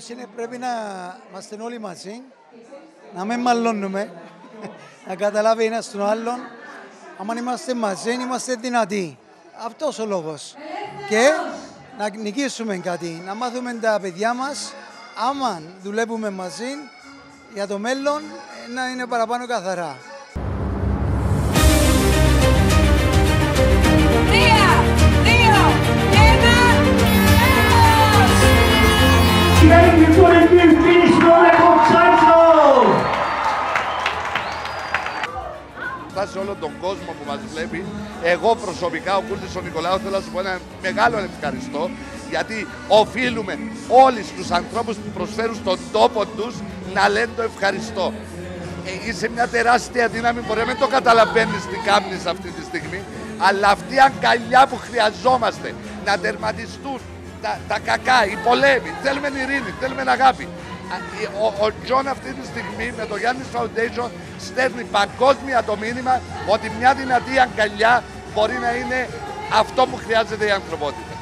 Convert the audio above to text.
λόγος είναι πρέπει να είμαστε όλοι μαζί, να μην μαλώνουμε, να καταλάβει ένας τον άλλον. Αν είμαστε μαζί, είμαστε δυνατοί. Αυτός ο λόγος. Και να νικήσουμε κάτι, να μάθουμε τα παιδιά μας, άμα δουλεύουμε μαζί, για το μέλλον να είναι παραπάνω καθαρά. Σε όλον τον κόσμο που μας βλέπει, εγώ προσωπικά, ο Κούλτης ο Νικολάου, θέλω να σου πω ένα μεγάλο ευχαριστώ, γιατί οφείλουμε όλοι στους ανθρώπους που προσφέρουν στον τόπο τους να λένε το ευχαριστώ. Είσαι μια τεράστια δύναμη, μπορεί να μην το καταλαβαίνεις τι κάνεις αυτή τη στιγμή, αλλά αυτή η αγκαλιά που χρειαζόμαστε να τερματιστούν τα κακά, οι πολέμοι, θέλουμε ειρήνη, θέλουμε αγάπη. Ο Τζον αυτή τη στιγμή με το Γιάννης Foundation στέλνει παγκόσμια το μήνυμα ότι μια δυνατή αγκαλιά μπορεί να είναι αυτό που χρειάζεται η ανθρωπότητα.